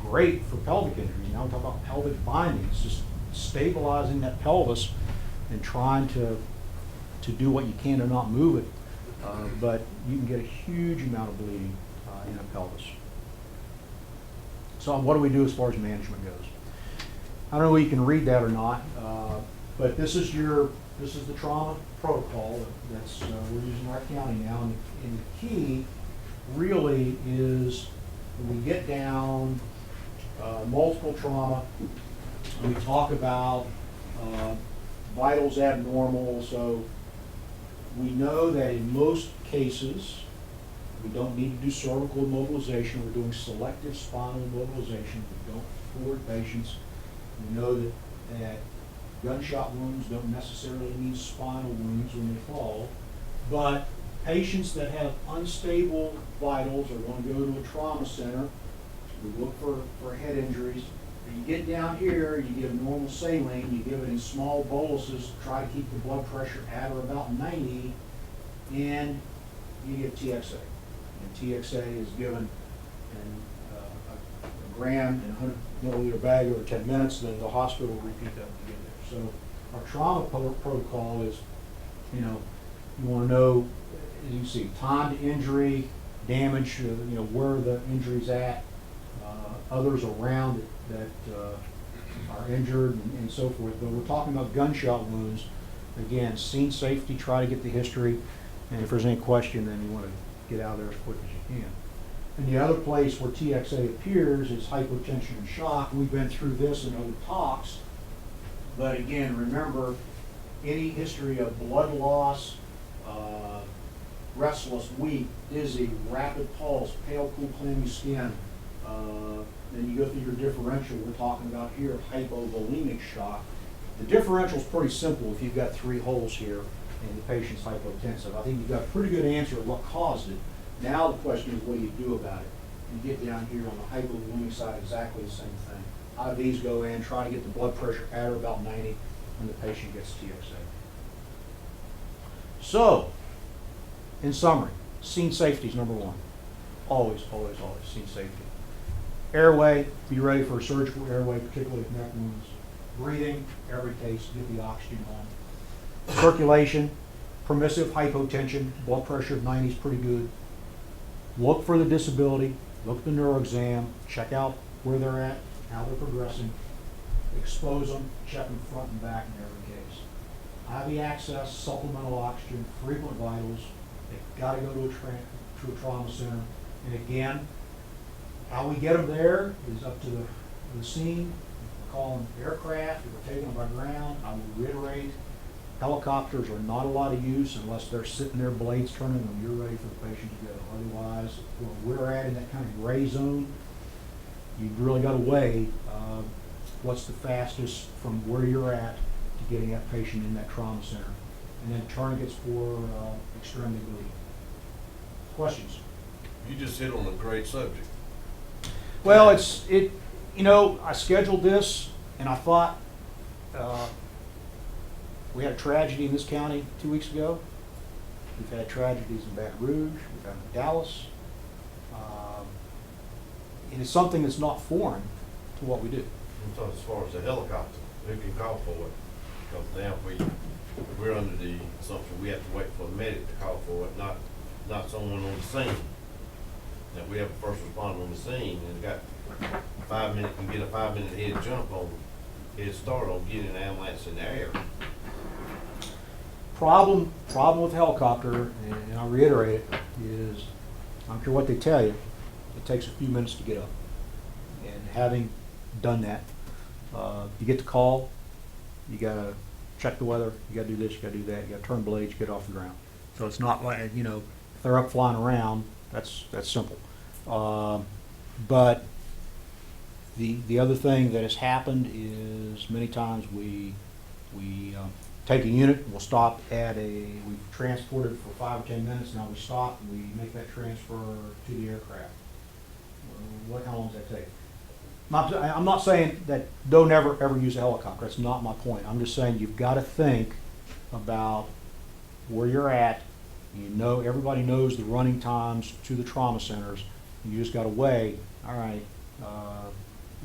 great for pelvic injuries. Now we're talking about pelvic bindings, just stabilizing that pelvis and trying to do what you can to not move it, but you can get a huge amount of bleeding in a pelvis. So what do we do as far as management goes? I don't know if you can read that or not, but this is the trauma protocol that's we're using in our county now, and the key really is when we get down multiple trauma, we talk about vitals abnormal. So we know that in most cases we don't need to do cervical immobilization. We're doing selective spinal immobilization. We don't forward patients. We know that gunshot wounds don't necessarily mean spinal wounds when they fall, but patients that have unstable vitals or want to go to a trauma center, we look for head injuries. You get down here, you give normal saline, you give it in small boluses to try to keep the blood pressure at or about 90, and you give TXA. And TXA is given in a gram in a 100 milliliter bag over 10 minutes, then the hospital will repeat that when you get there. So our trauma protocol is, you want to know, as you can see, time to injury, damage, where the injury's at, others around it that are injured and so forth. But we're talking about gunshot wounds. Again, scene safety, try to get the history, and if there's any question, then you want to get out of there as quick as you can. And the other place where TXA appears is hypotension and shock. We've been through this in other talks, but again, remember, any history of blood loss, restless, weak, dizzy, rapid pulse, pale, cool, clammy skin, then you go through your differential. We're talking about here hypovolemic shock. The differential is pretty simple if you've got 3 holes here and the patient's hypotensive. I think you've got a pretty good answer of what caused it. Now the question is, what do you do about it? You get down here on the hypovolemic side, exactly the same thing. IVs go in, try to get the blood pressure at or about 90 when the patient gets TXA. So, in summary, scene safety is number 1. Always, always, always scene safety. Airway, be ready for a surgical airway, particularly with neck wounds. Breathing, every case, get the oxygen on. Circulation, permissive hypotension, blood pressure of 90 is pretty good. Look for the disability, look at the neuro exam, check out where they're at, how they're progressing. Expose them, check them front and back in every case. IV access, supplemental oxygen, frequent vitals. They've got to go to a trauma center. And again, how we get them there is up to the scene. We call them aircraft, if we're taking them by ground. I will reiterate, helicopters are not a lot of use unless they're sitting there, blades turning, when you're ready for the patient to go. Otherwise, where we're at in that kind of gray zone, you've really got to weigh what's the fastest from where you're at to getting that patient in that trauma center. And then tourniquets for extremity bleeding. Questions? You just hit on a great subject. Well, I scheduled this and I thought we had a tragedy in this county 2 weeks ago. We've had tragedies in Baton Rouge, we've had in Dallas. And it's something that's not foreign to what we do. So as far as the helicopter, who can call for it? Because now we're under the assumption we have to wait for the medic to call for it, not not someone on the scene. That we have a first responder on the scene and got 5 minutes, can get a 5-minute head start on getting an ambulance in the air. Problem with the helicopter, and I'll reiterate it, is I don't care what they tell you, it takes a few minutes to get up. And having done that, you get the call, you gotta check the weather, you gotta do this, you gotta do that, you gotta turn blades, get off the ground. So it's not like, if they're up flying around, that's simple. But the other thing that has happened is many times we take a unit, we'll stop at we've transported for 5 or 10 minutes, now we stop and we make that transfer to the aircraft. How long does that take? I'm not saying that don't ever use a helicopter, that's not my point. I'm just saying you've got to think about where you're at. Everybody knows the running times to the trauma centers. You just got to weigh, all right,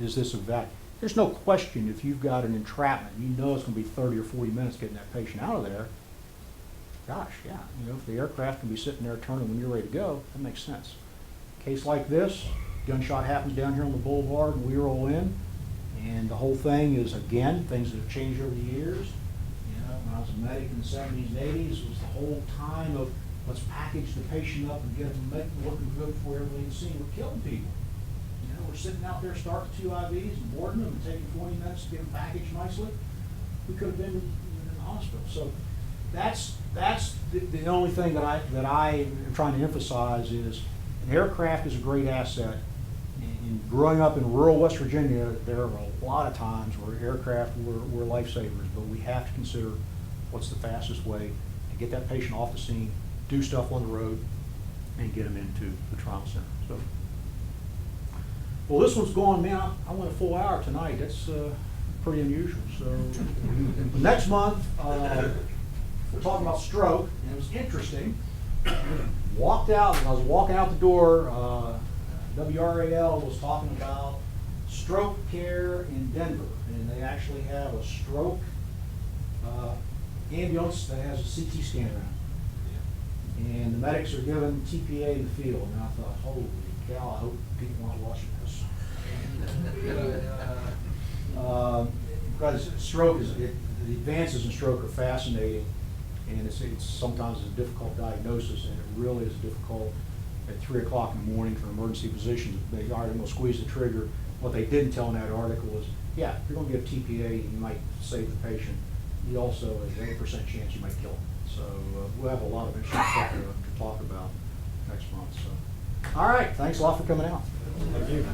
is this a vet? There's no question if you've got an entrapment, it's going to be 30 or 40 minutes getting that patient out of there. Gosh, yeah, if the aircraft can be sitting there turning when you're ready to go, that makes sense. Case like this, gunshot happens down here on the boulevard and we roll in, and the whole thing is, again, things that have changed over the years. When I was a medic in the 70s and 80s, it was the whole time of let's package the patient up and get them looking good before everybody can see. We're killing people. We're sitting out there starting 2 IVs and boarding them and taking 20 minutes to get them packaged nicely. We could have been in the hospital. So that's the only thing that I am trying to emphasize is an aircraft is a great asset. And growing up in rural West Virginia, there are a lot of times where aircraft were lifesavers, but we have to consider what's the fastest way to get that patient off the scene, do stuff on the road, and get them into the trauma center. So, well, this one's going, man, I went a full hour tonight. That's pretty unusual. So next month, we're talking about stroke, and it was interesting. When I was walking out the door, WRAL was talking about stroke care in Denver, and they actually have a stroke ambulance that has a CT scanner on it. And the medics are giving TPA in the field, and I thought, holy cow, I hope people aren't watching this. Because stroke the advances in stroke are fascinating, and it's sometimes a difficult diagnosis, and it really is difficult at 3 o'clock in the morning for emergency physicians. They are going to squeeze the trigger. What they didn't tell in that article is, yeah, if you're going to give TPA, you might save the patient. You also have an 8% chance you might kill them. So we'll have a lot of interesting stuff to talk about next month. So, all right, thanks a lot for coming out. Thank you.